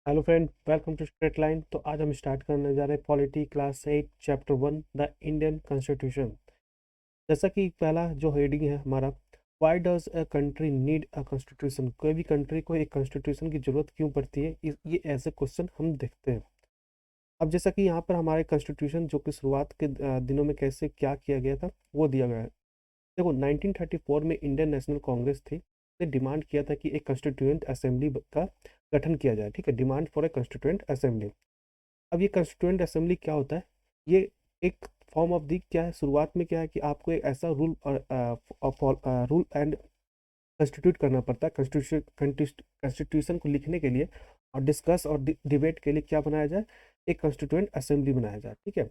Hello friend, welcome to straight line. तो आज हम स्टार्ट करने जा रहे हैं polity class 8 chapter 1 the Indian constitution. जैसा कि पहला जो हेडिंग है हमारा, why does a country need a constitution. कोई भी कंट्री को एक कॉन्स्टिट्यूशन की जरूरत क्यों पड़ती है, ये ऐसे क्वेश्चन हम देखते हैं। अब जैसा कि यहाँ पर हमारे कॉन्स्टिट्यूशन जो कि शुरुआत के दिनों में कैसे क्या किया गया था वो दिया गया है। देखो 1934 में इंडियन नेशनल कांग्रेस थी, ने डिमांड किया था कि एक कॉन्स्टिट्यूएंट असेंबली का गठन किया जाए। ठीक है, demand for a constituent assembly. अब ये कंस्टिट्यूएंट असेंबली क्या होता है? ये एक फॉर्म ऑफ दी क्या है, शुरुआत में क्या है कि आपको एक ऐसा रूल और रूल एंड कंस्टिट्यूट करना पड़ता है। कॉन्स्टिट्यूशन को लिखने के लिए और डिस्कस और डिबेट के लिए क्या बनाया जाए, एक कॉन्स्टिट्यूएंट असेंबली बनाया जाए। ठीक है।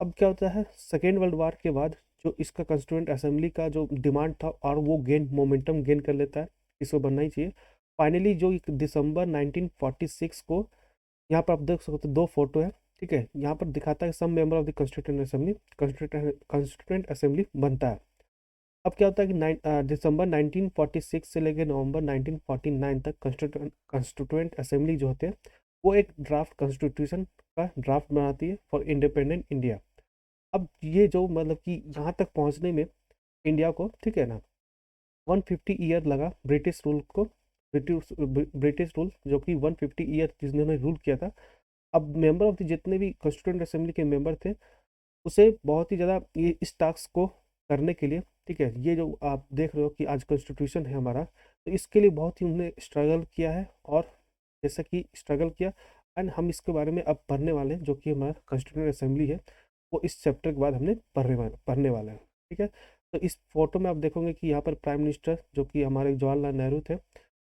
अब क्या होता है, सेकेंड वर्ल्ड वार के बाद जो इसका कॉन्स्टिट्यूएंट असेंबली का जो डिमांड था और वो मोमेंटम गेन कर लेता है, इसको बनना ही चाहिए। फाइनली जो दिसंबर 1946 को, यहाँ पर आप देख सकते हो दो फोटो है। ठीक है, यहाँ पर दिखाता है some member of the constituent assembly, constituent assembly बनता है। अब क्या होता है कि दिसंबर 1946 से लेकर नवंबर 1949 तक कॉन्स्टिट्यूएंट असेंबली जो होते हैं वो एक ड्राफ्ट कॉन्स्टिट्यूशन का ड्राफ्ट बनाती है फॉर इंडिपेंडेंट इंडिया। अब ये जो मतलब कि यहाँ तक पहुँचने में इंडिया को, ठीक है ना, 150 ईयर लगा ब्रिटिश रूल को। ब्रिटिश रूल जो कि 150 ईयर जिन्होंने रूल किया था। अब मेंबर ऑफ द जितने भी कॉन्स्टिट्यूएंट असेंबली के मेंबर थे, उसे बहुत ही ज़्यादा ये इस टास्क को करने के लिए, ठीक है, ये जो आप देख रहे हो कि आज कॉन्स्टिट्यूशन है हमारा, तो इसके लिए बहुत ही उन्होंने स्ट्रगल किया है। और जैसा कि स्ट्रगल किया, एंड हम इसके बारे में अब पढ़ने वाले हैं, जो कि हमारा कॉन्स्टिट्यूएंट असेंबली है, वो इस चैप्टर के बाद हमने पढ़ने वाले हैं। ठीक है। तो इस फोटो में आप देखोगे कि यहाँ पर प्राइम मिनिस्टर जो कि हमारे जवाहरलाल नेहरू थे,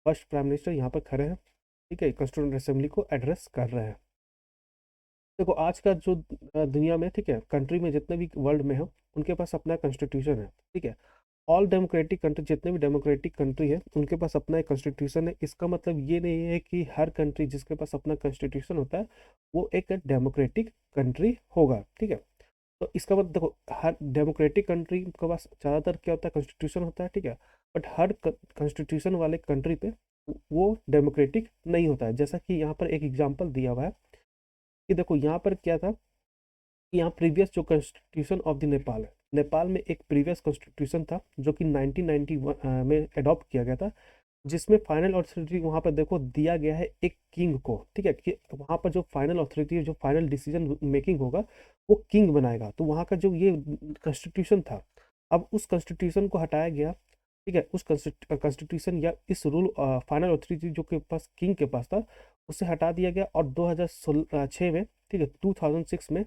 फर्स्ट प्राइम मिनिस्टर यहाँ पर खड़े हैं। ठीक है, कॉन्स्टिट्यूएंट असेंबली को एड्रेस कर रहे हैं। देखो आज का जो दुनिया में, ठीक है, कंट्री में जितने भी वर्ल्ड में हो, उनके पास अपना कॉन्स्टिट्यूशन है। ठीक है, ऑल डेमोक्रेटिक कंट्री, जितने भी डेमोक्रेटिक कंट्री है उनके पास अपना एक कॉन्स्टिट्यूशन है। इसका मतलब ये नहीं है कि हर कंट्री जिसके पास अपना कॉन्स्टिट्यूशन होता है वो एक डेमोक्रेटिक कंट्री होगा। ठीक है, तो इसका मतलब देखो, हर डेमोक्रेटिक कंट्री के पास ज़्यादातर क्या होता है, कॉन्स्टिट्यूशन होता है। ठीक है, बट हर कॉन्स्टिट्यूशन वाले कंट्री पे वो डेमोक्रेटिक नहीं होता है। जैसा कि यहाँ पर एक एग्जांपल दिया हुआ है कि देखो यहाँ पर क्या था कि यहाँ प्रीवियस जो कॉन्स्टिट्यूशन ऑफ द नेपाल है, नेपाल में एक प्रीवियस कॉन्स्टिट्यूशन था जो कि 1991 में अडॉप्ट किया गया था, जिसमें फाइनल अथॉरिटी वहाँ पर देखो दिया गया है एक किंग को। ठीक है, कि वहाँ पर जो फाइनल अथॉरिटी, जो फाइनल डिसीजन मेकिंग होगा, वो किंग बनाएगा। तो वहाँ का जो ये कॉन्स्टिट्यूशन था, अब उस कॉन्स्टिट्यूशन को हटाया गया। ठीक है, उस कॉन्स्टिट्यूशन या इस रूल फाइनल अथॉरिटी जो के पास किंग के पास था, उसे हटा दिया गया। और 2006 में, ठीक है, 2006 में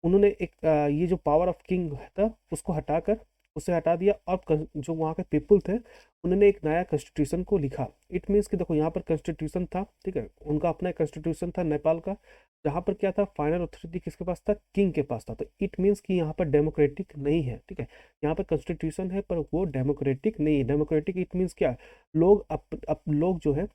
उन्होंने एक ये जो पावर ऑफ किंग था उसको हटाकर उसे हटा दिया। और जो वहाँ के पीपल थे, उन्होंने एक नया कॉन्स्टिट्यूशन को लिखा। इट मीन्स कि देखो यहाँ पर कॉन्स्टिट्यूशन था, ठीक है, उनका अपना एक कॉन्स्टिट्यूशन था नेपाल का, जहाँ पर क्या था, फाइनल अथॉरिटी किसके पास था, किंग के पास था। तो इट मीन्स कि यहाँ पर डेमोक्रेटिक नहीं है। ठीक है, यहाँ पर कॉन्स्टिट्यूशन है पर वो डेमोक्रेटिक नहीं है। डेमोक्रेटिक इट मीन्स क्या, लोग लोग जो है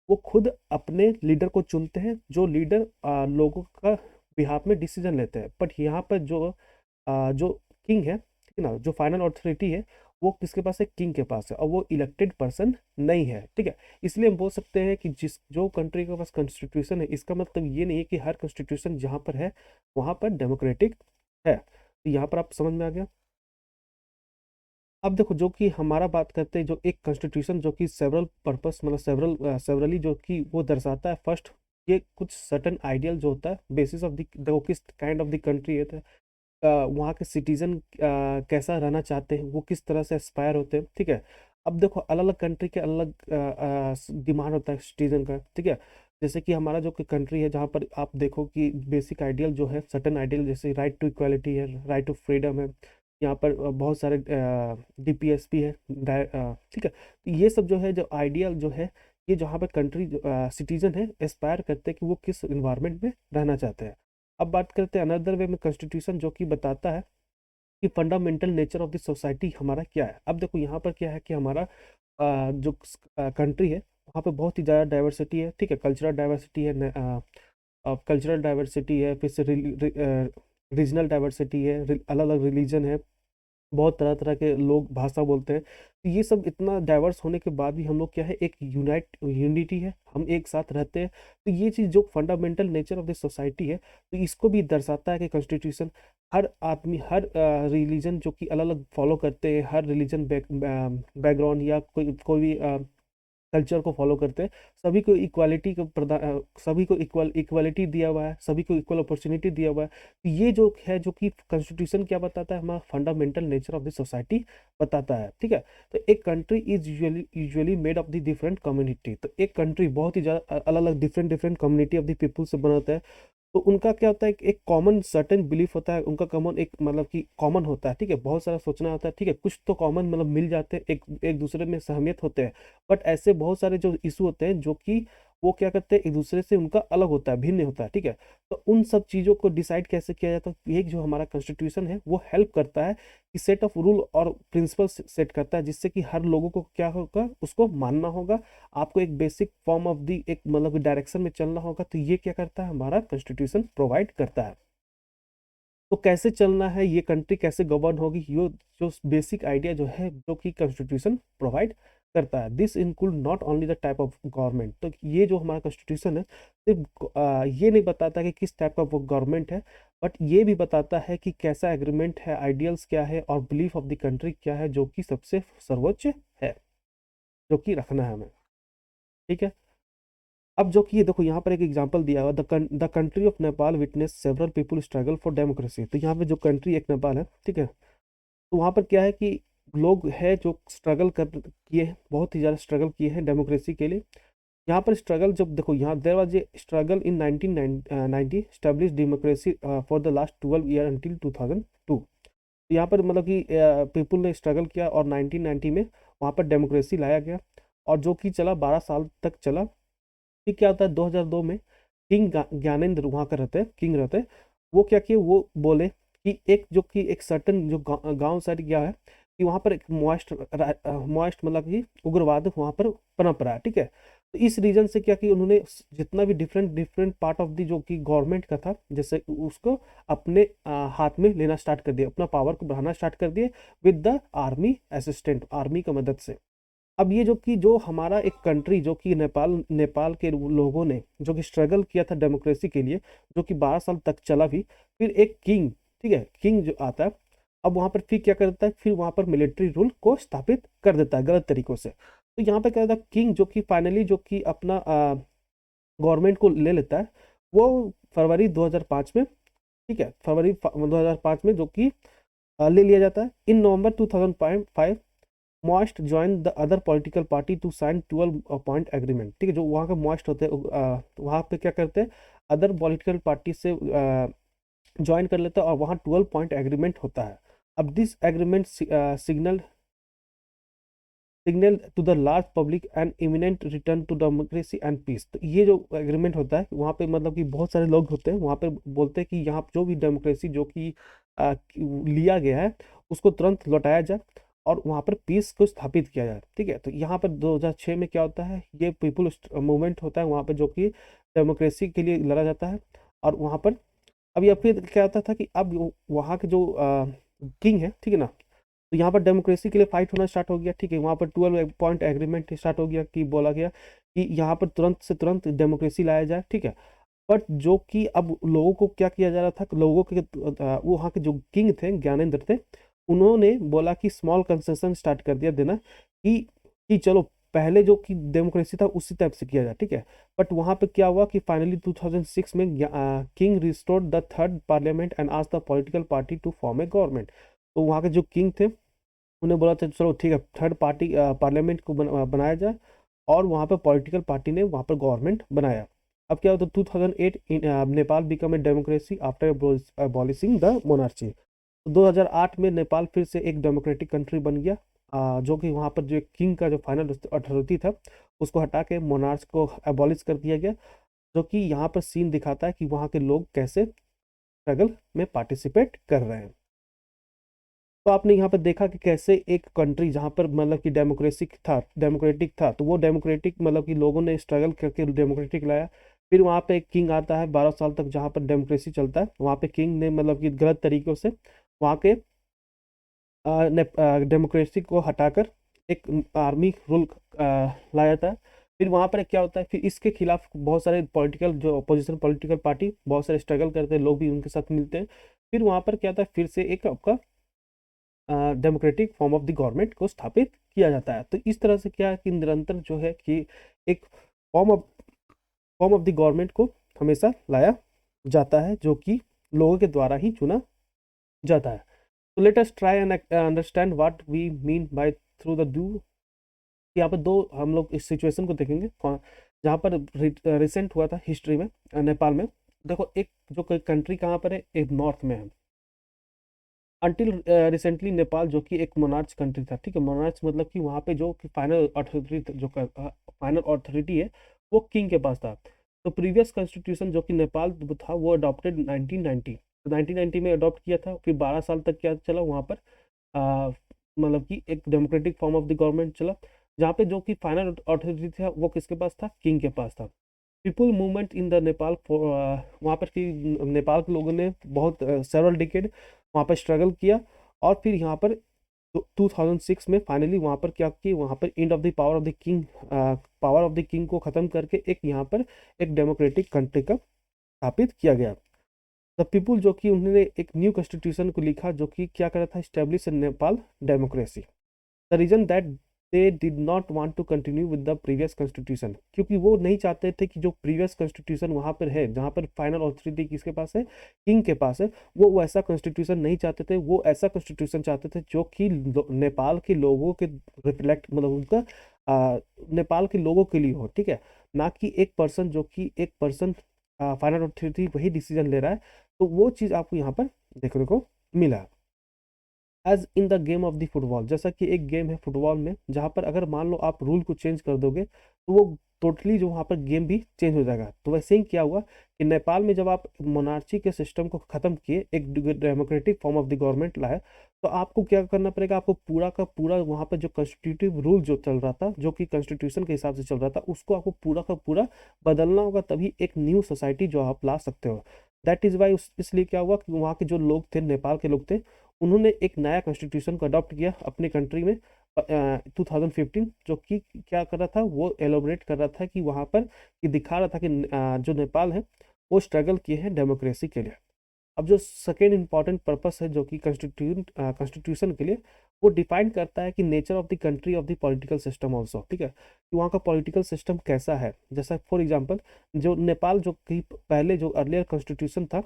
वो खुद अपने लीडर को चुनते हैं, जो लीडर लोगों का बिहाफ में डिसीजन लेते हैं। बट यहाँ पर जो किंग है, ठीक है ना, जो फाइनल अथॉरिटी है, वो किसके पास है, किंग के पास है, और वो इलेक्टेड पर्सन नहीं है। ठीक है, इसलिए हम बोल सकते हैं कि जिस जो कंट्री के पास कॉन्स्टिट्यूशन है, इसका मतलब ये नहीं है कि हर कॉन्स्टिट्यूशन जहाँ पर है वहाँ पर डेमोक्रेटिक है। तो यहाँ पर आप समझ में आ गया। अब देखो जो कि हमारा बात करते हैं, जो एक कॉन्स्टिट्यूशन जो कि सेवरल पर्पस, मतलब सेवरली जो कि वो दर्शाता है। फर्स्ट, ये कुछ सर्टन आइडियल जो होता है, बेसिस ऑफ द, देखो किस काइंड ऑफ द कंट्री है, वहाँ के सिटीजन कैसा रहना चाहते हैं, वो किस तरह से एस्पायर होते हैं। ठीक है, अब देखो अलग अलग कंट्री के अलग डिमांड होता है सिटीजन का। ठीक है, जैसे कि हमारा जो कंट्री है, जहाँ पर आप देखो कि बेसिक आइडियल जो है, सर्टन आइडियल, जैसे राइट टू इक्वालिटी है, राइट टू फ्रीडम है, यहाँ पर बहुत सारे डीपीएसपी है, ठीक है। तो ये सब जो है, जो आइडियल जो है, ये जहाँ पर कंट्री सिटीजन है एस्पायर करते हैं कि वो किस इन्वायरमेंट में रहना चाहते हैं। अब बात करते हैं अनदर वे में, कॉन्स्टिट्यूशन जो कि बताता है कि fundamental nature of the society हमारा क्या है। अब देखो यहाँ पर क्या है कि हमारा जो कंट्री है, वहाँ पे बहुत ही ज़्यादा डाइवर्सिटी है। ठीक है, कल्चरल डाइवर्सिटी है, कल्चरल डाइवर्सिटी है, फिर से रीजनल डाइवर्सिटी है, अलग अलग रिलीजन है, बहुत तरह तरह के लोग भाषा बोलते हैं। तो ये सब इतना डाइवर्स होने के बाद भी हम लोग क्या है, एक यूनिटी है, हम एक साथ रहते हैं। तो ये चीज़ जो fundamental nature of the society है, तो इसको भी दर्शाता है कि कॉन्स्टिट्यूशन हर आदमी, हर रिलीजन जो कि अलग अलग फॉलो करते हैं, हर रिलीजन बैकग्राउंड या कोई कोई भी कल्चर को फॉलो करते हैं, सभी को इक्वालिटी को सभी को इक्वालिटी दिया हुआ है, सभी को इक्वल अपॉर्चुनिटी दिया हुआ है। तो ये जो है, जो कि कॉन्स्टिट्यूशन क्या बताता है, हमारा fundamental nature of the society बताता है। ठीक है। तो एक country is usually made of the different community. तो एक कंट्री बहुत ही ज़्यादा अलग अलग different different community of the people से बना होता है। तो उनका क्या होता है, एक कॉमन सर्टेन बिलीफ होता है, उनका कॉमन एक मतलब कि कॉमन होता है। ठीक है, बहुत सारा सोचना होता है। ठीक है, कुछ तो कॉमन मतलब मिल जाते हैं, एक एक दूसरे में सहमियत होते हैं। बट ऐसे बहुत सारे जो इशू होते हैं, जो कि वो क्या करते हैं, एक दूसरे से उनका अलग होता है, भिन्न होता है। ठीक है। तो उन सब चीज़ों को डिसाइड कैसे किया जाता है, एक जो हमारा कॉन्स्टिट्यूशन है वो हेल्प करता है कि सेट ऑफ रूल और प्रिंसिपल सेट करता है, जिससे कि हर लोगों को क्या होगा, उसको मानना होगा। आपको एक बेसिक फॉर्म ऑफ दी एक मतलब डायरेक्शन में चलना होगा। तो ये क्या करता है, हमारा कॉन्स्टिट्यूशन प्रोवाइड करता है। तो कैसे चलना है, ये कंट्री कैसे गवर्न होगी, ये जो बेसिक आइडिया जो है, जो कि कॉन्स्टिट्यूशन प्रोवाइड करता है। This include not only the type of government. तो ये जो हमारा कॉन्स्टिट्यूशन है, सिर्फ ये नहीं बताता कि किस टाइप का वो गवर्नमेंट है, बट ये भी बताता है कि कैसा एग्रीमेंट है, आइडियल्स क्या है और बिलीफ ऑफ द कंट्री क्या है, जो कि सबसे सर्वोच्च है, जो कि रखना है हमें। ठीक है। अब जो कि ये देखो, यहाँ पर एक एग्जांपल दिया हुआ, the country of Nepal witness several people struggle for democracy. तो यहाँ पे जो कंट्री एक नेपाल है, ठीक है, तो वहाँ पर क्या है कि लोग हैं जो स्ट्रगल कर किए हैं, बहुत ही ज़्यादा स्ट्रगल किए हैं डेमोक्रेसी के लिए। यहाँ पर स्ट्रगल जब देखो, यहाँ there was a struggle in 1990 establish democracy for the last 12 year until 2002। तो यहाँ पर मतलब कि पीपल ने स्ट्रगल किया और 1990 में वहाँ पर डेमोक्रेसी लाया गया, और जो कि चला 12 साल तक चला। फिर क्या होता है, 2002 में किंग ज्ञानेंद्र वहाँ का रहते हैं, किंग रहते हैं। वो क्या किए, वो बोले कि एक जो कि एक सर्टन जो गांव साइड गया है, कि वहाँ पर एक मॉइस्ट मतलब कि उग्रवाद वहाँ पर पनप रहा है। ठीक है। तो इस रीजन से क्या कि उन्होंने जितना भी different different part of the जो कि गवर्नमेंट का था, जैसे उसको अपने हाथ में लेना स्टार्ट कर दिया, अपना पावर को बढ़ाना स्टार्ट कर दिए, with the army assistant, army का मदद से। अब ये जो कि जो हमारा एक कंट्री, जो कि नेपाल नेपाल के लोगों ने जो कि स्ट्रगल किया था डेमोक्रेसी के लिए, जो कि 12 साल तक चला भी। फिर एक किंग, ठीक है, किंग जो आता है, अब वहां पर फिर क्या करता है, फिर वहां पर मिलिट्री रूल को स्थापित कर देता है गलत तरीकों से। तो यहाँ पे क्या होता है, किंग जो कि फाइनली जो कि अपना गवर्नमेंट को ले लेता है, वो फरवरी 2005 में, ठीक है, फरवरी 2005 में जो कि ले लिया जाता है। In November 2005 Maoist join the other political party to sign 12 point agreement. ठीक है, जो वहाँ का मॉइस्ट होते हैं, वहाँ पे क्या करते हैं, अदर पॉलिटिकल पार्टी से ज्वाइन कर लेते हैं, और वहाँ 12 पॉइंट एग्रीमेंट होता है। अब this agreement signal to the large public and eminent return to democracy and peace. तो ये जो एग्रीमेंट होता है, वहाँ पे मतलब कि बहुत सारे लोग होते हैं, वहाँ पे बोलते हैं कि यहाँ जो भी डेमोक्रेसी जो कि लिया गया है, उसको तुरंत लौटाया जाए और वहाँ पर पीस को स्थापित किया जाए। ठीक है। तो यहाँ पर 2006 में क्या होता है, ये पीपुल मूवमेंट होता है वहाँ पर, जो कि डेमोक्रेसी के लिए लड़ा जाता है। और वहाँ पर अब या फिर क्या होता था कि अब वहाँ के जो किंग है, ठीक है ना, तो यहाँ पर डेमोक्रेसी के लिए फाइट होना स्टार्ट हो गया। ठीक है, वहाँ पर 12 पॉइंट एग्रीमेंट स्टार्ट हो गया, कि बोला गया कि यहाँ पर तुरंत से तुरंत डेमोक्रेसी लाया जाए। ठीक है। बट जो कि अब लोगों को क्या किया जा रहा था, लोगों के वो वहाँ के जो किंग थे, ज्ञानेंद्र थे, उन्होंने बोला कि स्मॉल कंसेशन स्टार्ट कर दिया देना, कि चलो पहले जो कि डेमोक्रेसी था उसी टाइप से किया जाए। ठीक है। बट वहाँ पे क्या हुआ कि फाइनली 2006 में king restored the third parliament and asked the political party to form a government. तो वहाँ के जो किंग थे, उन्हें बोला था चलो ठीक है, थर्ड पार्टी पार्लियामेंट को बनाया जाए, और वहाँ पर पॉलिटिकल पार्टी ने वहाँ पर गवर्नमेंट बनाया। अब क्या होता है, 2008 Nepal become a democracy after abolishing the monarchy. 2008 में नेपाल फिर से एक डेमोक्रेटिक कंट्री बन गया, जो कि वहाँ पर जो किंग का जो फाइनल अथॉरिटी था, उसको हटा के मोनार्च को एबॉलिश कर दिया गया। जो कि यहाँ पर सीन दिखाता है कि वहाँ के लोग कैसे स्ट्रगल में पार्टिसिपेट कर रहे हैं। तो आपने यहाँ पर देखा कि कैसे एक कंट्री जहाँ पर मतलब कि डेमोक्रेटिक था, तो वो डेमोक्रेटिक मतलब कि लोगों ने स्ट्रगल करके डेमोक्रेटिक लाया। फिर वहाँ पे एक किंग आता है 12 साल तक, जहाँ पर डेमोक्रेसी चलता है, वहाँ पे किंग ने मतलब कि गलत तरीकों से वहाँ के डेमोक्रेसी को हटाकर एक आर्मी रूल लाया जाता है। फिर वहाँ पर क्या होता है, फिर इसके खिलाफ बहुत सारे पॉलिटिकल जो अपोजिशन पॉलिटिकल पार्टी बहुत सारे स्ट्रगल करते हैं, लोग भी उनके साथ मिलते हैं। फिर वहाँ पर क्या होता है, फिर से एक आपका democratic form of the government को स्थापित किया जाता है। तो इस तरह से क्या है कि निरंतर जो है कि एक फॉर्म ऑफ द गवर्नमेंट को हमेशा लाया जाता है, जो कि लोगों के द्वारा ही चुना जाता है। तो let us try and understand what we mean by through the do. यहाँ पर दो हम लोग इस सिचुएशन को देखेंगे जहाँ पर रिसेंट हुआ था हिस्ट्री में नेपाल में। देखो, एक जो कंट्री कहाँ पर है, एक नॉर्थ में है। अंटिल रिसेंटली नेपाल जो कि एक मोनार्च कंट्री था, ठीक है। मोनार्च मतलब कि वहाँ पे जो फाइनल अथॉरिटी जो फाइनल अथॉरिटी है वो किंग के पास था। तो प्रीवियस कॉन्स्टिट्यूशन जो कि नेपाल था वो अडॉप्टेड 1990, तो 1990 में अडॉप्ट किया था। फिर 12 साल तक क्या चला वहाँ पर, मतलब कि एक democratic form of the government चला, जहाँ पे जो कि फाइनल अथॉरिटी था वो किसके पास था, किंग के पास था। People movement in the Nepal वहाँ पर कि नेपाल के लोगों ने बहुत सेवरल डिकेड वहाँ पर स्ट्रगल किया। और फिर यहाँ पर 2006 में फाइनली वहाँ पर क्या कि वहाँ पर end of the power of the king, power of the king को ख़त्म करके एक यहाँ पर एक डेमोक्रेटिक कंट्री का स्थापित किया गया। द पीपुल जो कि उन्होंने एक न्यू कॉन्स्टिट्यूशन को लिखा जो कि क्या करा था, establish Nepal democracy. The reason that they did not want to continue with the previous constitution, क्योंकि वो नहीं चाहते थे कि जो प्रीवियस कॉन्स्टिट्यूशन वहाँ पर है, जहाँ पर फाइनल अथॉरिटी किसके पास है, किंग के पास है, वो वैसा कॉन्स्टिट्यूशन नहीं चाहते थे। वो ऐसा कॉन्स्टिट्यूशन चाहते थे जो कि नेपाल के लोगों के रिफ्लेक्ट, मतलब उनका नेपाल के लोगों के लिए हो, ठीक है, ना कि एक पर्सन जो कि एक पर्सन फाइनल अथॉरिटी वही डिसीजन ले रहा है। तो वो चीज़ आपको यहाँ पर देखने को मिला। As in the game of the football, जैसा कि एक गेम है फुटबॉल में, जहाँ पर अगर मान लो आप रूल को चेंज कर दोगे तो वो टोटली जो वहाँ पर गेम भी चेंज हो जाएगा। तो वैसे ही क्या हुआ कि नेपाल में जब आप मोनार्ची के सिस्टम को ख़त्म किए, एक democratic form of the government लाए, तो आपको क्या करना पड़ेगा, आपको पूरा का पूरा वहाँ पर जो कॉन्स्टिट्यूटिव रूल जो चल रहा था, जो कि कॉन्स्टिट्यूशन के हिसाब से चल रहा था, उसको आपको पूरा का पूरा बदलना होगा, तभी एक न्यू सोसाइटी जो आप ला सकते हो। दैट इज़ वाई इसलिए क्या हुआ कि वहाँ के जो लोग थे, नेपाल के लोग थे, उन्होंने एक नया कॉन्स्टिट्यूशन को अडॉप्ट किया अपने कंट्री में 2015, जो कि क्या कर रहा था, वो एलोबरेट कर रहा था कि वहाँ पर कि दिखा रहा था कि जो नेपाल है वो स्ट्रगल किए हैं डेमोक्रेसी के लिए। अब जो सेकेंड इंपॉर्टेंट पर्पस है जो कि कॉन्स्टिट्यूशन के लिए, वो डिफाइन करता है कि nature of the country of the political system also, ठीक है, कि वहाँ का पॉलिटिकल सिस्टम कैसा है। जैसा फॉर एग्जांपल जो नेपाल जो कि पहले जो अर्लियर कॉन्स्टिट्यूशन था,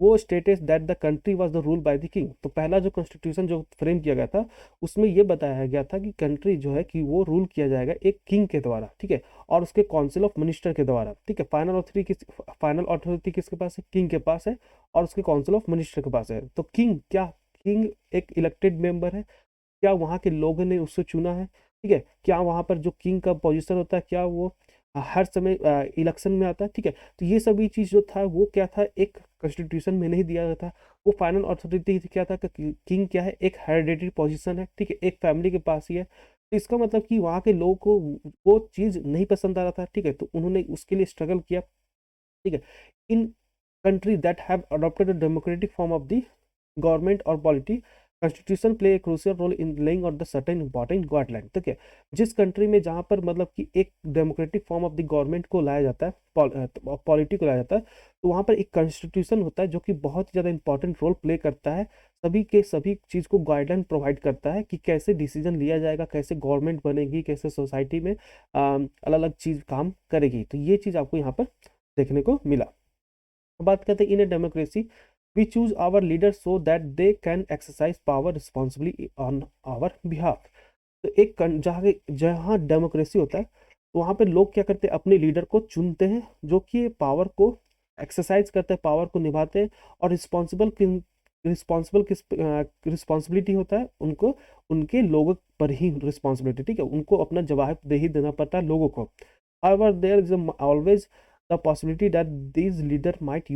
वो status that the country was the rule by the king. तो पहला जो कॉन्स्टिट्यूशन जो फ्रेम किया गया था उसमें ये बताया गया था कि कंट्री जो है कि वो रूल किया जाएगा एक किंग के द्वारा, ठीक है, और उसके काउंसिल ऑफ मिनिस्टर के द्वारा, ठीक है। फाइनल अथॉरिटी किसके पास है, किंग के पास है, और उसके काउंसिल ऑफ मिनिस्टर के पास है। तो किंग क्या, किंग एक इलेक्टेड मेंबर है, क्या वहाँ के लोगों ने उससे चुना है, ठीक है, क्या वहाँ पर जो किंग का पोजीशन होता है क्या वो हर समय इलेक्शन में आता है, ठीक है। तो ये सभी चीज़ जो था वो क्या था, एक कॉन्स्टिट्यूशन में नहीं दिया गया था। वो फाइनल अथॉरिटी क्या था कि किंग क्या है, एक हेरिडेटरी पोजीशन है, ठीक है, एक फैमिली के पास ही है। तो इसका मतलब कि वहाँ के लोगों को वो चीज़ नहीं पसंद आ रहा था, ठीक है, तो उन्होंने उसके लिए स्ट्रगल किया, ठीक है। In country that have adopted a democratic form of the government और polity, constitution play a crucial role in laying on the certain important guideline, ठीक है। जिस कंट्री में जहाँ पर मतलब कि एक democratic form of the government को लाया जाता है, पॉलिटी को लाया जाता है, तो वहाँ पर एक कॉन्स्टिट्यूशन होता है जो कि बहुत ही ज़्यादा इंपॉर्टेंट रोल प्ले करता है, सभी के सभी चीज़ को गाइडलाइन प्रोवाइड करता है कि कैसे डिसीजन लिया जाएगा, कैसे गवर्नमेंट बनेगी, कैसे सोसाइटी में अलग अलग चीज़ काम करेगी। तो ये चीज़ आपको यहाँ पर देखने को मिला। बात करते हैं in a democracy we choose our leader so that they can exercise power responsibly on our behalf. तो एक जहाँ जहाँ डेमोक्रेसी होता है तो वहाँ पे लोग क्या करते हैं, अपने लीडर को चुनते हैं जो कि पावर को एक्सरसाइज करते हैं, पावर को निभाते हैं, और रिस्पॉन्सिबिलिटी होता है उनको, उनके लोगों पर ही रिस्पॉन्सिबिलिटी, ठीक है, उनको अपना जवाबदेही देना पड़ता है लोगों को। However, there is always the possibility that these leaders might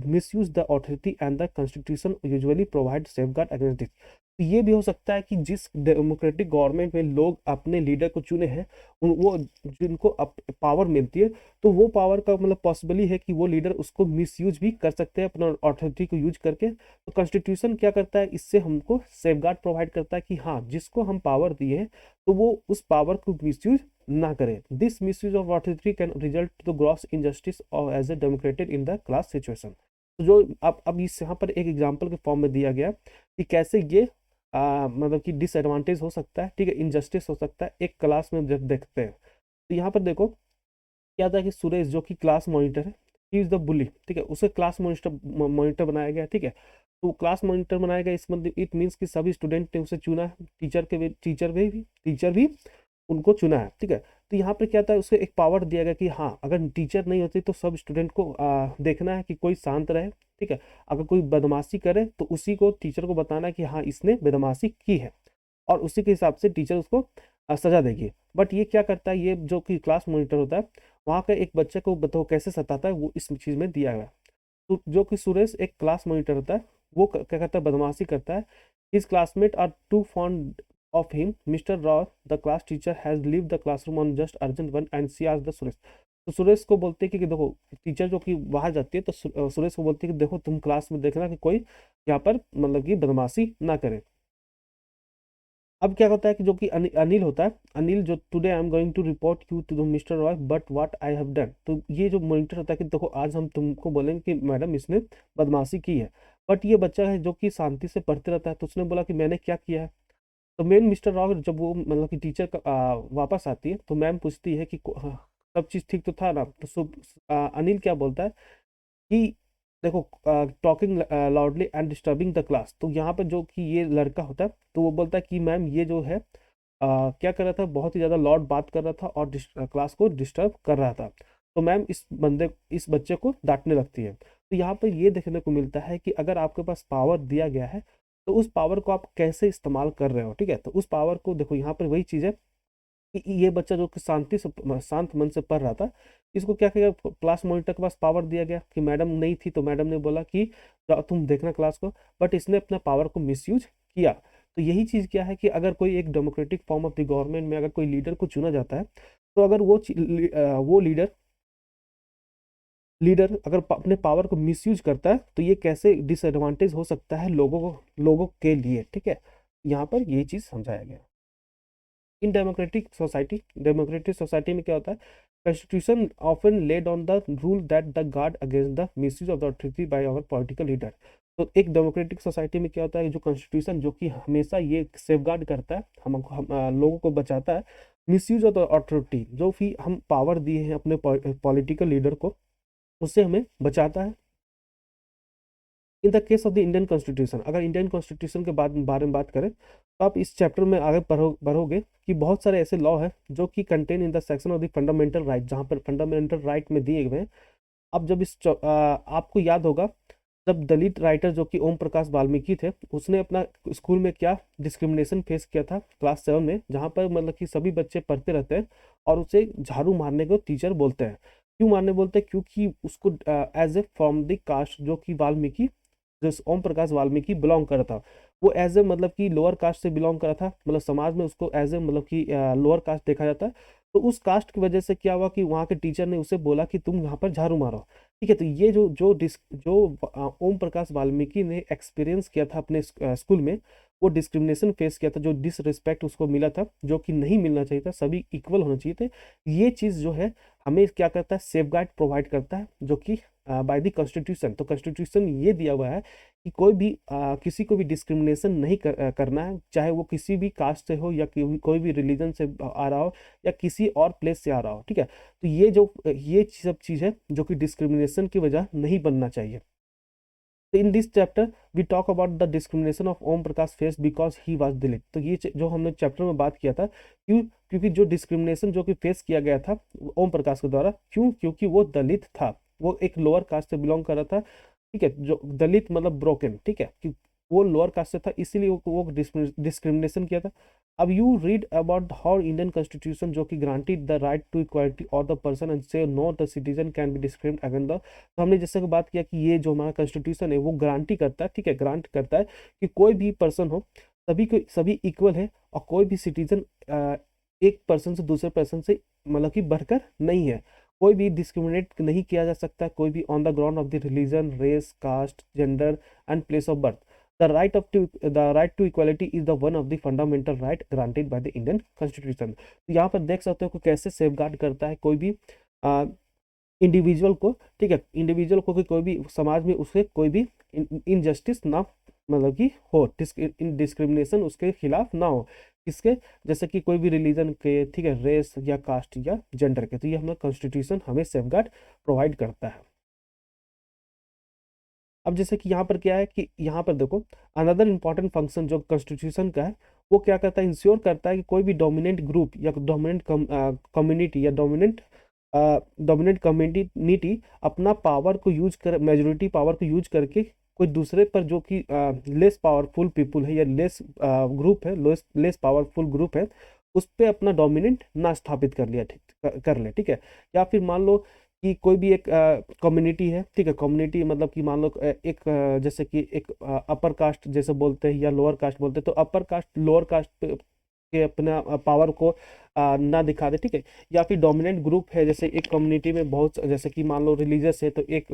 misuse the authority, and the constitution usually provides safeguard against it. तो ये भी हो सकता है कि जिस डेमोक्रेटिक गवर्नमेंट में लोग अपने लीडर को चुने हैं वो जिनको पावर मिलती है, तो वो पावर का मतलब पॉसिबली है कि वो लीडर उसको मिसयूज भी कर सकते हैं अपना अथॉरिटी को यूज करके। तो कॉन्स्टिट्यूशन क्या करता है, इससे हमको सेफगार्ड प्रोवाइड करता है कि हाँ, जिसको हम पावर दिए हैं तो वो उस पावर को मिसयूज ना करें। This misuse of authority can result to gross injustice और as a demonstrated in the class situation. तो जो अब इस यहाँ पर एक एग्जाम्पल के फॉर्म में दिया गया कि कैसे ये मतलब कि डिसएडवांटेज हो सकता है, ठीक है, इनजस्टिस हो सकता है एक क्लास में जब देखते हैं। तो यहाँ पर देखो क्या था कि सुरेश जो कि क्लास मॉनिटर है, ही इज द बुली, ठीक है, उसे क्लास मॉनिटर मॉनिटर बनाया गया, ठीक है। तो क्लास मॉनिटर बनाया गया, इस मतलब इट मीन्स कि सभी स्टूडेंट ने उसे चुना है, टीचर भी उनको चुना है, ठीक है। तो यहाँ पे क्या था, उसे एक पावर दिया गया कि हाँ, अगर टीचर नहीं होती तो सब स्टूडेंट को देखना है कि कोई शांत रहे, ठीक है। अगर कोई बदमाशी करे तो उसी को टीचर को बताना है कि हाँ, इसने बदमाशी की है, और उसी के हिसाब से टीचर उसको सजा देगी। बट ये क्या करता है, ये जो कि क्लास मॉनिटर होता है, वहाँ का एक बच्चे को बताओ कैसे सताता है, वो इस चीज़ में दिया गया है। तो जो कि सुरेश एक क्लास मॉनिटर होता है, वो क्या करता है, बदमाशी करता है। His classmate are too fond of him, mister Rao the class teacher has leave the classroom on just urgent one and see as the Suresh. तो सुरेश को बोलते हैं कि देखो, टीचर जो कि बाहर जाती है तो सुरेश को बोलती है कि देखो तुम क्लास में देखना कि कोई यहाँ पर मतलब कि बदमाशी ना करे। अब क्या होता है कि जो कि अनिल होता है, अनिल जो today I am going to report you to the mister Roy but what I have done. तो ये जो मॉनिटर होता है कि देखो आज हम तुमको बोलेंगे कि मैडम इसने बदमाशी की है। बट ये बच्चा है जो कि शांति से पढ़ते रहता है, तो उसने बोला कि मैंने क्या किया है। तो मेन मिस्टर रॉय जब वो मतलब कि टीचर का वापस आती है तो मैम पूछती है कि हाँ, सब चीज़ ठीक तो था ना। तो अनिल क्या बोलता है कि देखो, talking loudly and disturbing the class. तो यहाँ पर जो कि ये लड़का होता है तो वो बोलता है कि मैम ये जो है क्या कर रहा था, बहुत ही ज़्यादा लाउड बात कर रहा था और क्लास को डिस्टर्ब कर रहा था। तो मैम इस बच्चे को डांटने लगती है। तो यहाँ पर ये देखने को मिलता है कि अगर आपके पास पावर दिया गया है तो उस पावर को आप कैसे इस्तेमाल कर रहे हो, ठीक है। तो उस पावर को देखो, यहाँ पर वही चीज़ है कि ये बच्चा जो कि शांति से शांत मन से पढ़ रहा था, इसको क्या किया, क्लास मॉनिटर के पास पावर दिया गया कि मैडम नहीं थी तो मैडम ने बोला कि जाओ तुम देखना क्लास को, बट इसने अपना पावर को मिसयूज किया। तो यही चीज़ क्या है कि अगर कोई एक democratic form of the government में अगर कोई लीडर को चुना जाता है, तो अगर वो लीडर लीडर अगर अपने पावर को मिसयूज करता है तो ये कैसे डिसएडवांटेज हो सकता है लोगों के लिए, ठीक है। यहाँ पर ये चीज़ समझाया गया। इन डेमोक्रेटिक सोसाइटी में क्या होता है, constitution often laid on the rule that the guard against the misuse of the authority by our political leader. तो एक डेमोक्रेटिक सोसाइटी में क्या होता है, जो कॉन्स्टिट्यूशन जो कि हमेशा ये सेफगार्ड करता है, लोगों को बचाता है मिसयूज ऑफ द अथॉरिटी, जो भी हम पावर दिए हैं अपने पॉलिटिकल लीडर को, उससे हमें बचाता है। In the case of the Indian constitution, अगर इंडियन कॉन्स्टिट्यूशन के बारे में बात करें तो आप इस चैप्टर में आगे बढ़ोगे कि बहुत सारे ऐसे लॉ है जो कि contain in the section of the fundamental right, जहाँ पर फंडामेंटल राइट में दिए हुए हैं। अब जब आपको याद होगा जब दलित राइटर जो कि ओम प्रकाश वाल्मीकि थे, उसने अपना स्कूल में क्या डिस्क्रिमिनेशन फेस किया था क्लास 7 में, जहाँ पर मतलब कि सभी बच्चे पढ़ते रहते हैं और उसे झाड़ू मारने को टीचर बोलते हैं। क्यों मारने बोलते हैं, क्योंकि उसको as a from the caste जो कि वाल्मीकि, जो ओम प्रकाश वाल्मीकि बिलोंग कर रहा था, वो एज ए मतलब कि लोअर कास्ट से बिलोंग कर रहा था, मतलब समाज में उसको एज ए मतलब कि लोअर कास्ट देखा जाता है। तो उस कास्ट की वजह से क्या हुआ कि वहाँ के टीचर ने उसे बोला कि तुम यहाँ पर झाड़ू मारो, ठीक है। तो ये जो ओम प्रकाश वाल्मीकि ने एक्सपीरियंस किया था अपने स्कूल में, वो डिस्क्रिमिनेशन फेस किया था, जो डिसरिस्पेक्ट उसको मिला था, जो कि नहीं मिलना चाहिए था, सभी इक्वल होना चाहिए थे। ये चीज़ जो है हमें क्या करता है, सेफ गार्ड प्रोवाइड करता है, जो कि बाय द कॉन्स्टिट्यूशन। तो कॉन्स्टिट्यूशन ये दिया हुआ है कि कोई भी किसी को भी डिस्क्रिमिनेशन नहीं करना है, चाहे वो किसी भी कास्ट से हो या कोई भी रिलीजन से आ रहा हो या किसी और प्लेस से आ रहा हो, ठीक है। तो ये सब चीज़ है जो कि डिस्क्रिमिनेशन की वजह नहीं बनना चाहिए। तो in this chapter we talk about the discrimination of Om Prakash face because he was Dalit. तो ये जो हमने चैप्टर में बात किया था, क्योंकि जो डिस्क्रिमिनेशन जो कि फेस किया गया था ओम प्रकाश के द्वारा, क्योंकि वो दलित था, वो एक लोअर कास्ट से बिलोंग कर रहा था, ठीक है। जो दलित मतलब ब्रोकन, ठीक है, कि वो लोअर कास्ट से था, इसीलिए वो डिस्क्रिमिनेशन किया था। अब you read about how Indian constitution जो कि granted the right to equality of the person and say no the citizen can be discriminate against the. तो हमने जैसे कि बात किया कि ये जो हमारा कॉन्स्टिट्यूशन है वो गारंटी करता है, ठीक है, ग्रांट करता है कि कोई भी पर्सन हो सभी इक्वल है और कोई भी सिटीजन एक पर्सन से दूसरे पर्सन से मतलब कि बढ़कर नहीं है। कोई भी डिस्क्रिमिनेट नहीं किया जा सकता, कोई भी on the ground of the religion, race, caste, gender and place of birth. The right to equality is the one of the fundamental right granted by the Indian constitution. तो यहाँ पर देख सकते हो कि कैसे सेफगार्ड करता है कोई भी इंडिविजुअल को, ठीक है, इंडिविजुअल को कि कोई भी समाज में उसके कोई भी इनजस्टिस ना मतलब कि हो, डिस्क्रिमिनेशन उसके खिलाफ ना हो, किसके, जैसे कि कोई भी रिलीजन के, ठीक है, रेस या कास्ट या जेंडर के। तो ये हमें कॉन्स्टिट्यूशन हमें सेफगार्ड प्रोवाइड करता है। अब जैसे कि यहाँ पर क्या है कि यहाँ पर देखो, अनदर इंपॉर्टेंट फंक्शन जो कॉन्स्टिट्यूशन का है वो क्या करता है, इंश्योर करता है कि कोई भी डोमिनेंट ग्रुप या डोमिनेंट कम्युनिटी या डोमिनेंट कम्युनिटी अपना पावर को यूज कर, मेजोरिटी पावर को यूज करके कोई दूसरे पर जो कि लेस पावरफुल पीपुल है या लेस ग्रुप है, लेस पावरफुल ग्रुप है, उस पर अपना डोमिनेंट ना स्थापित कर लिया, ठीक कर ले, ठीक है। या फिर मान लो कि कोई भी एक कम्युनिटी है, ठीक है, कम्युनिटी मतलब कि मान लो एक जैसे कि एक अपर कास्ट जैसे बोलते हैं या लोअर कास्ट बोलते हैं, तो अपर कास्ट लोअर कास्ट के अपना पावर को ना दिखा दे, ठीक है। या फिर डोमिनेंट ग्रुप है, जैसे एक कम्युनिटी में बहुत, जैसे कि मान लो रिलीजियस है तो एक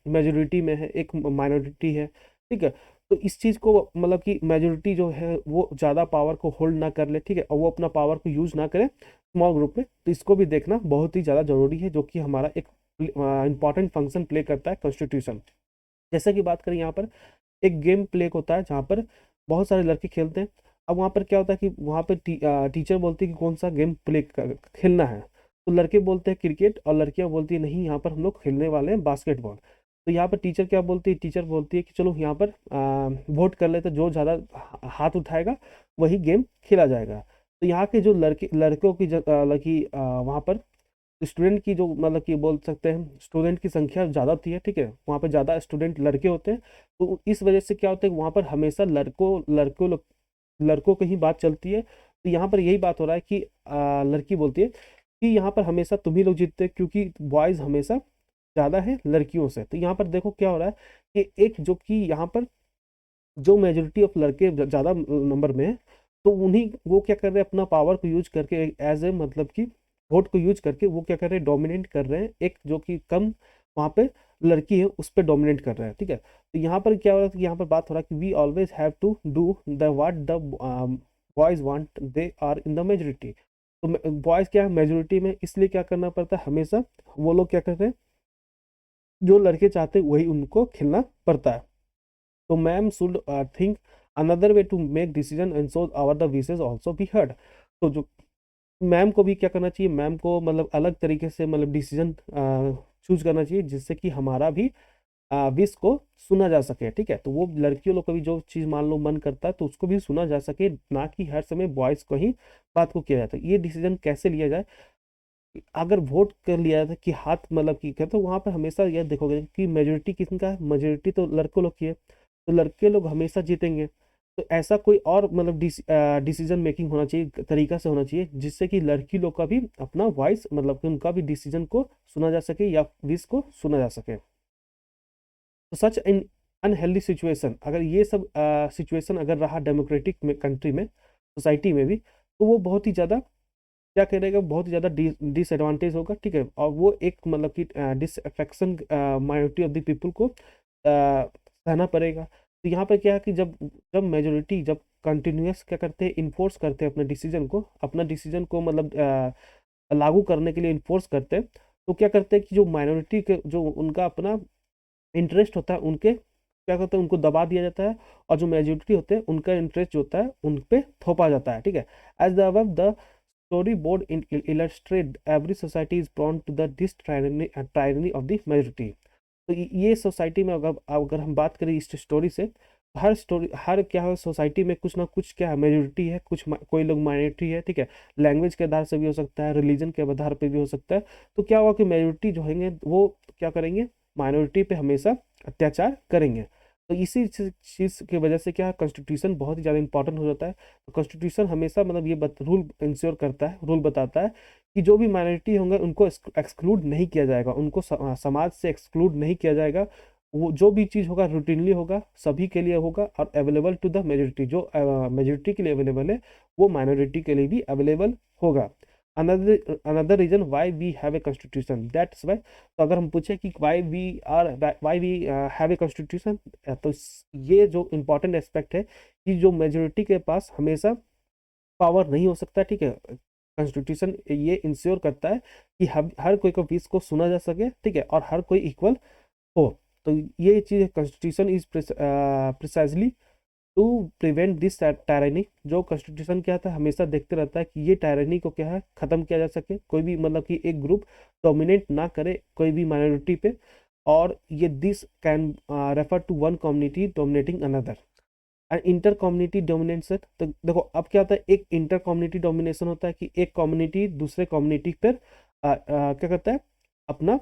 मेजोरिटी में है, एक माइनॉरिटी है, ठीक है। तो इस चीज़ को मतलब कि मेजोरिटी जो है वो ज़्यादा पावर को होल्ड ना कर ले, ठीक है, और वो अपना पावर को यूज ना करे स्मॉल ग्रुप में। तो इसको भी देखना बहुत ही ज़्यादा जरूरी है, जो कि हमारा एक इंपॉर्टेंट फंक्शन प्ले करता है कॉन्स्टिट्यूशन। जैसे कि बात करें यहाँ पर एक गेम प्ले होता है जहाँ पर बहुत सारे लड़के खेलते हैं। अब वहाँ पर क्या होता है कि वहाँ पर टीचर बोलती है कि कौन सा गेम प्ले खेलना है, तो लड़के बोलते हैं क्रिकेट और लड़कियाँ बोलती है नहीं, यहाँ पर हम लोग खेलने वाले हैं बास्केटबॉल। तो यहाँ पर टीचर क्या बोलती है, टीचर बोलती है कि चलो यहाँ पर वोट कर लेते, जो ज़्यादा हाथ उठाएगा वही गेम खेला जाएगा। तो यहाँ के जो लड़कों की लड़की वहाँ पर स्टूडेंट की जो मतलब कि बोल सकते हैं स्टूडेंट की संख्या ज़्यादा होती है, ठीक है, वहाँ पर ज़्यादा स्टूडेंट लड़के होते हैं। तो इस वजह से क्या होता है, वहाँ पर हमेशा लड़कों की ही बात चलती है। तो यहाँ पर यही बात हो रहा है कि लड़की बोलती है कि यहाँ पर हमेशा तुम ही लोग जीतते हैं, क्योंकि बॉयज़ हमेशा ज़्यादा है लड़कियों से। तो यहाँ पर देखो क्या हो रहा है कि एक जो कि यहाँ पर जो मेजोरिटी ऑफ लड़के ज़्यादा नंबर में है, तो उन्हीं वो क्या कर रहे हैं, अपना पावर को यूज करके एज ए मतलब कि वोट को यूज करके वो क्या कर रहे हैं, डोमिनेट कर रहे हैं, एक जो कि कम वहाँ पे लड़की है उस पर डोमिनेट कर रहे हैं, ठीक है। तो यहाँ पर क्या हो रहा है कि यहाँ पर बात हो रहा है कि we always have to do the what the boys want, they are in the majority. तो बॉयज क्या है मेजोरिटी में, इसलिए क्या करना पड़ता है, हमेशा वो लोग क्या करते हैं, जो लड़के चाहते हैं वही उनको खेलना पड़ता है। तो ma'am should think another way to make decision and so our the wishes also be heard. तो जो मैम को भी क्या करना चाहिए, मैम को मतलब अलग तरीके से मतलब डिसीजन चूज करना चाहिए, जिससे कि हमारा भी विश को सुना जा सके, ठीक है। तो वो लड़कियों लोग का भी जो चीज़ मान लो मन करता है तो उसको भी सुना जा सके, ना कि हर समय बॉयज़ को ही बात को किया जाता है। ये डिसीजन कैसे लिया जाए, अगर वोट कर लिया जाता कि हाथ मतलब कि कहते, तो वहाँ पर हमेशा यह देखोगे कि मेजोरिटी किसका है, मेजोरिटी तो लड़कों लोग की है, तो लड़के लोग हमेशा जीतेंगे। तो ऐसा कोई और मतलब डिसीजन मेकिंग होना चाहिए, तरीका से होना चाहिए, जिससे कि लड़की लोग का भी अपना वॉइस मतलब कि उनका भी डिसीजन को सुना जा सके या विश को सुना जा सके। तो सच इन अनहेल्दी सिचुएशन, अगर ये सब सिचुएशन अगर रहा डेमोक्रेटिक में कंट्री में, सोसाइटी में भी, तो वो बहुत ही ज़्यादा क्या करेगा, बहुत ही ज़्यादा डिसएडवांटेज होगा, ठीक है। और वो एक मतलब कि disaffection minority of the people को सहना पड़ेगा। तो यहाँ पर क्या है कि जब जब मेजोरिटी जब कंटिन्यूस क्या करते हैं, इन्फोर्स करते हैं अपना डिसीजन को मतलब लागू करने के लिए इन्फोर्स करते हैं, तो क्या करते हैं कि जो माइनॉरिटी के जो उनका अपना इंटरेस्ट होता है, उनके क्या करते हैं, उनको दबा दिया जाता है, और जो मेजोरिटी होते हैं उनका इंटरेस्ट जो होता है उन पे थोपा जाता है, ठीक है। As the above the storyboard illustrate every society is prone to the this tyranny of the majority। तो ये सोसाइटी में अगर अगर हम बात करें इस स्टोरी से, हर क्या है सोसाइटी में कुछ ना कुछ क्या है, मेजोरिटी है, कोई लोग माइनॉरिटी है, ठीक है। लैंग्वेज के आधार से भी हो सकता है, रिलीजन के आधार पे भी हो सकता है। तो क्या होगा कि मेजोरिटी जो होंगे वो क्या करेंगे, माइनॉरिटी पे हमेशा अत्याचार करेंगे। तो इसी चीज़ की वजह से क्या कॉन्स्टिट्यूशन बहुत ही ज़्यादा इंपॉर्टेंट हो जाता है। तो कॉन्स्टिट्यूशन हमेशा मतलब ये रूल इंश्योर करता है, रूल बताता है कि जो भी माइनॉरिटी होंगे उनको एक्सक्लूड नहीं किया जाएगा, उनको समाज से एक्सक्लूड नहीं किया जाएगा, वो जो भी चीज़ होगा रूटीनली होगा, सभी के लिए होगा और अवेलेबल टू द मेजोरिटी, जो मेजोरिटी के लिए अवेलेबल है वो माइनॉरिटी के लिए भी अवेलेबल होगा। Another reason why we have a constitution, that's why. तो अगर हम पूछे कि why we have a constitution, तो ये जो इम्पोर्टेंट एस्पेक्ट है कि जो मेजोरिटी के पास हमेशा पावर नहीं हो सकता, ठीक है। कॉन्स्टिट्यूशन ये इंश्योर करता है कि हर कोई को विश को सुना जा सके, ठीक है, और हर कोई इक्वल हो। तो ये चीज़ constitution is precisely to prevent this tyranny. जो कॉन्स्टिट्यूशन क्या था, हमेशा देखते रहता है कि ये टायरनी को क्या है ख़त्म किया जा सके, कोई भी मतलब कि एक ग्रुप डोमिनेट ना करे कोई भी माइनॉरिटी पे, और ये this can refer to one community dominating another. And inter community domination, तो देखो अब क्या होता है, एक इंटर कम्युनिटी डोमिनेशन होता है कि एक कम्युनिटी दूसरे कम्युनिटी पर क्या करता है, अपना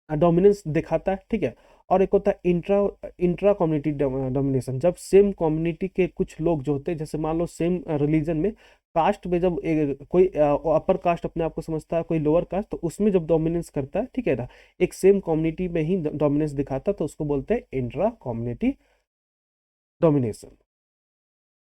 डोमिनेंस दिखाता है, ठीक है। और एक होता है इंट्रा इंट्रा कम्युनिटी डोमिनेशन, जब सेम कम्युनिटी के कुछ लोग जो होते हैं, जैसे मान लो सेम रिलीजन में कास्ट में, जब कोई अपर कास्ट अपने आप को समझता है, कोई लोअर कास्ट, तो उसमें जब डोमिनेंस करता है, ठीक है ना, एक सेम कम्युनिटी में ही डोमिनेंस दिखाता है, तो उसको बोलते हैं इंट्रा कम्युनिटी डोमिनेशन।